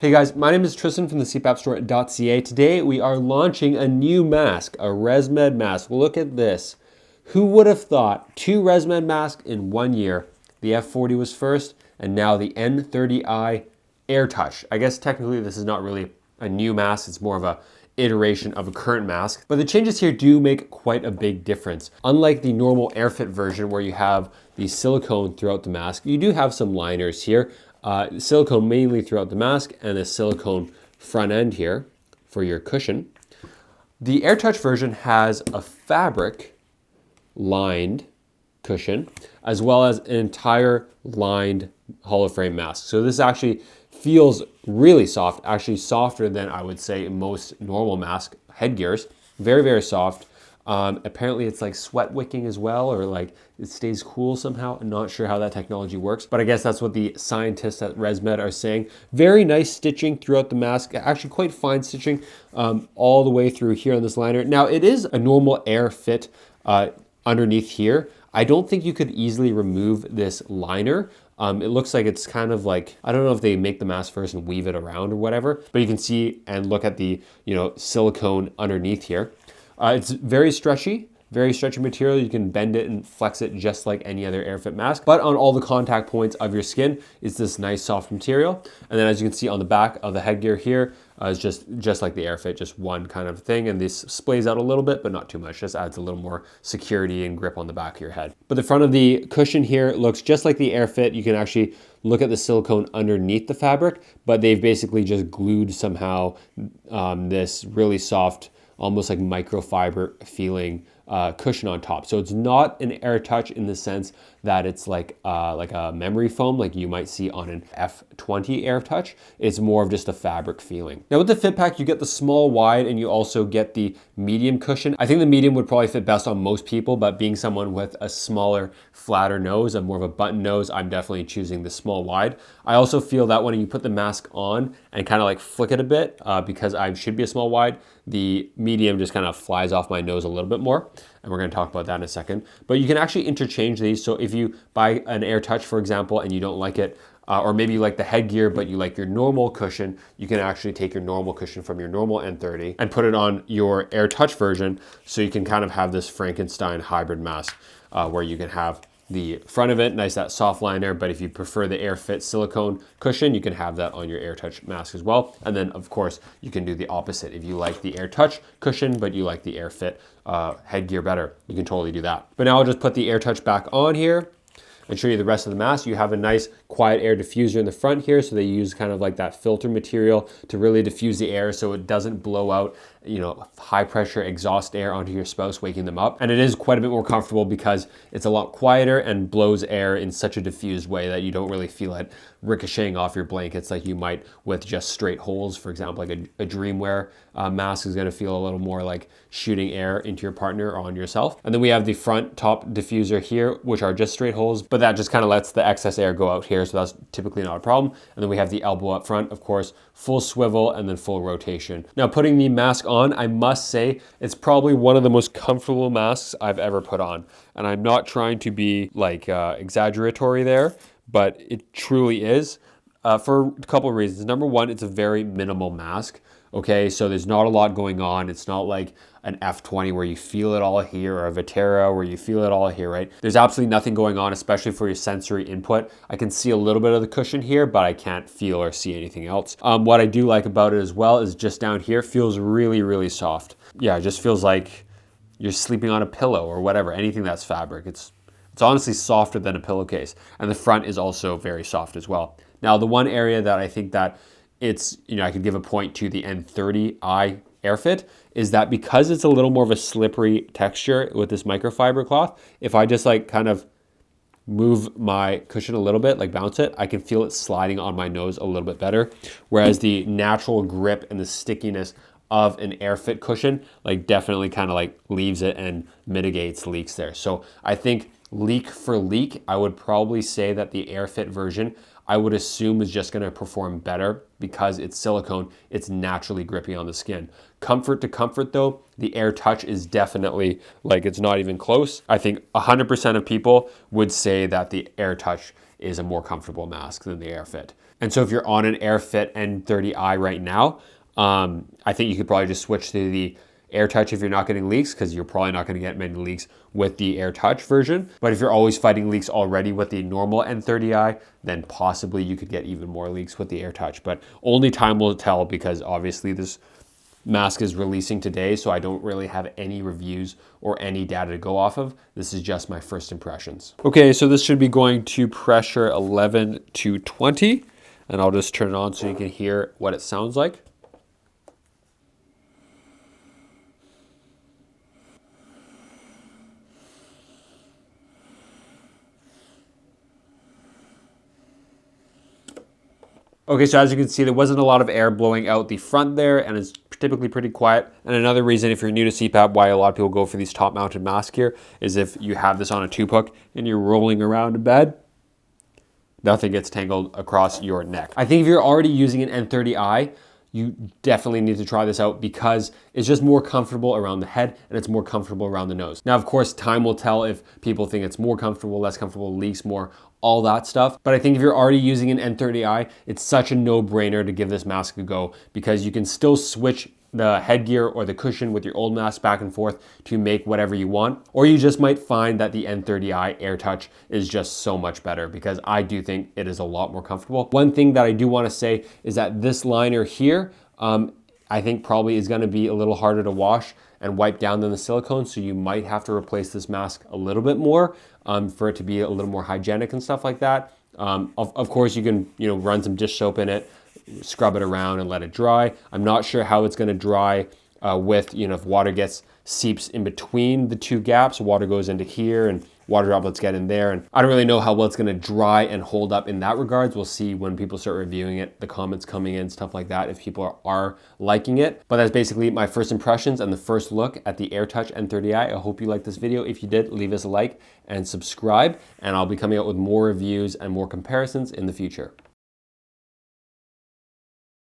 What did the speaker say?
Hey guys, my name is Tristan from the CPAPstore.ca. Today we are launching a new mask, a ResMed mask. Look at this. Who would have thought 2 ResMed masks in 1 year? The F40 was first, and now the N30i AirTouch. I guess technically this is not really a new mask, it's more of a iteration of a current mask. But the changes here do make quite a big difference. Unlike the normal AirFit version where you have the silicone throughout the mask, you do have some liners here. Silicone mainly throughout the mask and a silicone front end here for your cushion. The AirTouch version has a fabric lined cushion as well as an entire lined hollow frame mask. So this actually feels really soft, actually softer than I would say most normal mask headgears. Very, very soft. Apparently it's like sweat wicking as well, or like it stays cool somehow. I'm not sure how that technology works, but I guess that's what the scientists at ResMed are saying. Very nice stitching throughout the mask, actually quite fine stitching all the way through here on this liner. Now it is a normal AirFit underneath here. I don't think you could easily remove this liner. It looks like it's kind of like, I don't know if they make the mask first and weave it around or whatever, but you can see and look at the, silicone underneath here. It's very stretchy material. You can bend it and flex it just like any other AirFit mask. But on all the contact points of your skin, it's this nice soft material. And then as you can see on the back of the headgear here, is just like the AirFit, just one kind of thing. And this splays out a little bit, but not too much. Just adds a little more security and grip on the back of your head. But the front of the cushion here looks just like the AirFit. You can actually look at the silicone underneath the fabric, but they've basically just glued somehow this really soft, almost like microfiber feeling cushion on top. So it's not an AirTouch in the sense that it's like a memory foam like you might see on an F20 AirTouch. It's more of just a fabric feeling. Now with the fit pack, you get the small wide and you also get the medium cushion. I think the medium would probably fit best on most people, but being someone with a smaller, flatter nose and more of a button nose, I'm definitely choosing the small wide. I also feel that when you put the mask on and kind of like flick it a bit, because I should be a small wide, the medium just kind of flies off my nose a little bit more. And we're going to talk about that in a second. But you can actually interchange these. So if you buy an AirTouch, for example, and you don't like it, or maybe you like the headgear, but you like your normal cushion, you can actually take your normal cushion from your normal N30 and put it on your AirTouch version. So you can kind of have this Frankenstein hybrid mask where you can have the front of it, nice that soft liner, but if you prefer the AirFit silicone cushion, you can have that on your AirTouch mask as well. And then of course, you can do the opposite. If you like the AirTouch cushion, but you like the AirFit headgear better, you can totally do that. But now I'll just put the AirTouch back on here and show you the rest of the mask. You have a nice quiet air diffuser in the front here. So they use kind of like that filter material to really diffuse the air so it doesn't blow out, high pressure exhaust air onto your spouse, waking them up. And it is quite a bit more comfortable because it's a lot quieter and blows air in such a diffused way that you don't really feel it ricocheting off your blankets like you might with just straight holes. For example, like a Dreamwear mask is gonna feel a little more like shooting air into your partner or on yourself. And then we have the front top diffuser here, which are just straight holes, but that just kind of lets the excess air go out here. So that's typically not a problem. And then we have the elbow up front, of course, full swivel and then full rotation. Now putting the mask on, I must say it's probably one of the most comfortable masks I've ever put on. And I'm not trying to be like exaggeratory there, but it truly is for a couple of reasons. Number one, it's a very minimal mask. Okay, so there's not a lot going on. It's not like an F20 where you feel it all here, or a Vetera where you feel it all here, right? There's absolutely nothing going on, especially for your sensory input. I can see a little bit of the cushion here, but I can't feel or see anything else. What I do like about it as well is just down here feels really, really soft. Yeah, it just feels like you're sleeping on a pillow or whatever, anything that's fabric. It's honestly softer than a pillowcase. And the front is also very soft as well. Now, the one area that I think that I could give a point to the N30i AirFit is that because it's a little more of a slippery texture with this microfiber cloth, if I just like kind of move my cushion a little bit, like bounce it, I can feel it sliding on my nose a little bit better. Whereas the natural grip and the stickiness of an AirFit cushion, like definitely kind of like leaves it and mitigates leaks there. So I think leak for leak, I would probably say that the AirFit version, I would assume is just gonna perform better because it's silicone, it's naturally grippy on the skin. Comfort to comfort though, the AirTouch is definitely like, it's not even close. I think 100% of people would say that the AirTouch is a more comfortable mask than the AirFit. And so if you're on an AirFit N30i right now, I think you could probably just switch to the AirTouch if you're not getting leaks, because you're probably not going to get many leaks with the AirTouch version. But if you're always fighting leaks already with the normal N30i, then possibly you could get even more leaks with the AirTouch. But only time will tell, because obviously this mask is releasing today, so I don't really have any reviews or any data to go off of. This is just my first impressions. Okay, so this should be going to pressure 11 to 20, and I'll just turn it on so you can hear what it sounds like. Okay, so as you can see, there wasn't a lot of air blowing out the front there, and it's typically pretty quiet. And another reason, if you're new to CPAP, why a lot of people go for these top-mounted masks here is if you have this on a tube hook and you're rolling around in bed, nothing gets tangled across your neck. I think if you're already using an N30i, you definitely need to try this out, because it's just more comfortable around the head and it's more comfortable around the nose. Now, of course, time will tell if people think it's more comfortable, less comfortable, leaks more, all that stuff. But I think if you're already using an N30i, it's such a no-brainer to give this mask a go, because you can still switch the headgear or the cushion with your old mask back and forth to make whatever you want. Or you just might find that the N30i AirTouch is just so much better, because I do think it is a lot more comfortable. One thing that I do want to say is that this liner here, I think probably is going to be a little harder to wash and wipe down than the silicone, so you might have to replace this mask a little bit more for it to be a little more hygienic and stuff like that. Of course, you can run some dish soap in it, scrub it around and let it dry. I'm not sure how it's going to dry with, if water seeps in between the two gaps, water goes into here and water droplets get in there. And I don't really know how well it's going to dry and hold up in that regards. We'll see when people start reviewing it, the comments coming in, stuff like that, if people are liking it. But that's basically my first impressions and the first look at the AirTouch N30i. I hope you liked this video. If you did, leave us a like and subscribe, and I'll be coming out with more reviews and more comparisons in the future.